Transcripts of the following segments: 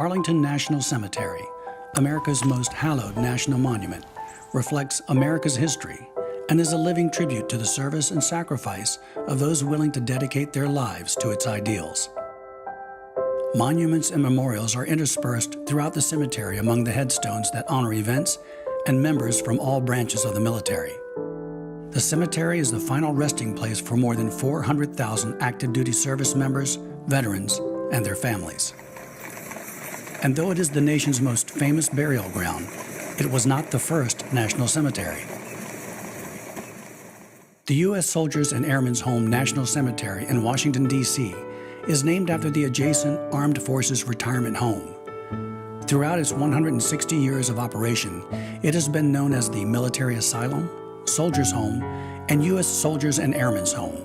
Arlington National Cemetery, America's most hallowed national monument, reflects America's history and is a living tribute to the service and sacrifice of those willing to dedicate their lives to its ideals. Monuments and memorials are interspersed throughout the cemetery among the headstones that honor events and members from all branches of the military. The cemetery is the final resting place for more than 400,000 active duty service members, veterans, and their families. And though it is the nation's most famous burial ground, it was not the first national cemetery. The U.S. Soldiers and Airmen's Home National Cemetery in Washington, D.C. is named after the adjacent Armed Forces Retirement Home. Throughout its 160 years of operation, it has been known as the Military Asylum, Soldiers' Home, and U.S. Soldiers and Airmen's Home.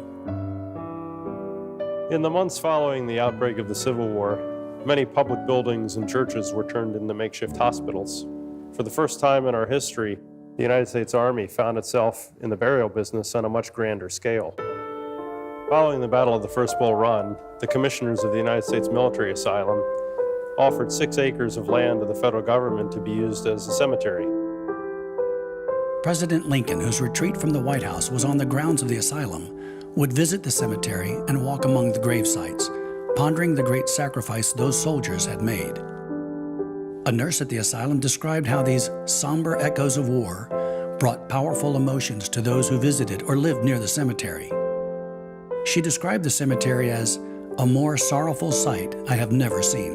In the months following the outbreak of the Civil War, many public buildings and churches were turned into makeshift hospitals. For the first time in our history, the United States Army found itself in the burial business on a much grander scale. Following the Battle of the First Bull Run, the commissioners of the United States Military Asylum offered 6 acres of land to the federal government to be used as a cemetery. President Lincoln, whose retreat from the White House was on the grounds of the asylum, would visit the cemetery and walk among the grave sites, pondering the great sacrifice those soldiers had made. A nurse at the asylum described how these somber echoes of war brought powerful emotions to those who visited or lived near the cemetery. She described the cemetery as a more sorrowful sight I have never seen.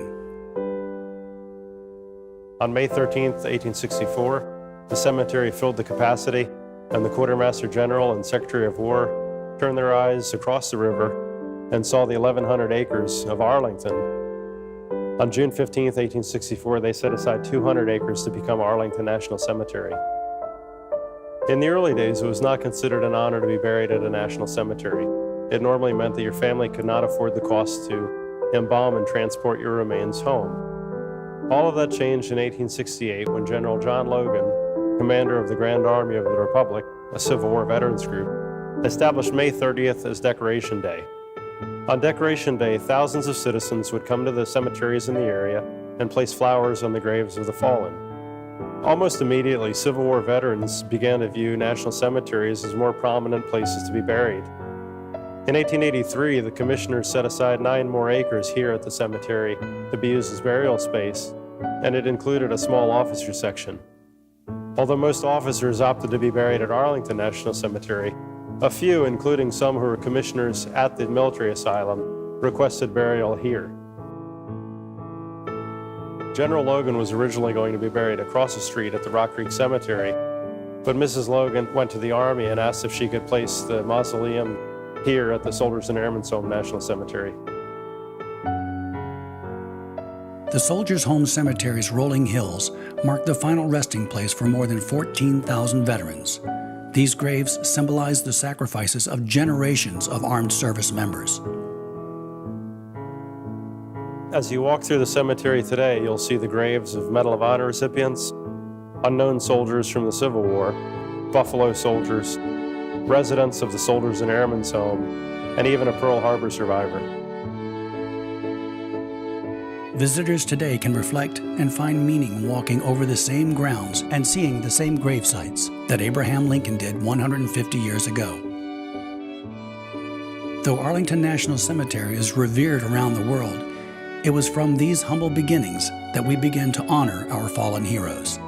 On May 13, 1864, the cemetery filled the capacity, and the Quartermaster General and Secretary of War turned their eyes across the river and saw the 1,100 acres of Arlington. On June 15, 1864, they set aside 200 acres to become Arlington National Cemetery. In the early days, it was not considered an honor to be buried at a national cemetery. It normally meant that your family could not afford the cost to embalm and transport your remains home. All of that changed in 1868 when General John Logan, commander of the Grand Army of the Republic, a Civil War veterans group, established May 30th as Decoration Day. On Decoration Day, thousands of citizens would come to the cemeteries in the area and place flowers on the graves of the fallen. Almost immediately, Civil War veterans began to view national cemeteries as more prominent places to be buried. In 1883, the commissioners set aside 9 more acres here at the cemetery to be used as burial space, and it included a small officer section. Although most officers opted to be buried at Arlington National Cemetery, a few, including some who were commissioners at the military asylum, requested burial here. General Logan was originally going to be buried across the street at the Rock Creek Cemetery, but Mrs. Logan went to the Army and asked if she could place the mausoleum here at the Soldiers and Airmen's Home National Cemetery. The Soldiers' Home Cemetery's rolling hills mark the final resting place for more than 14,000 veterans. These graves symbolize the sacrifices of generations of armed service members. As you walk through the cemetery today, you'll see the graves of Medal of Honor recipients, unknown soldiers from the Civil War, Buffalo soldiers, residents of the Soldiers and Airmen's Home, and even a Pearl Harbor survivor. Visitors today can reflect and find meaning walking over the same grounds and seeing the same grave sites that Abraham Lincoln did 150 years ago. Though Arlington National Cemetery is revered around the world, it was from these humble beginnings that we begin to honor our fallen heroes.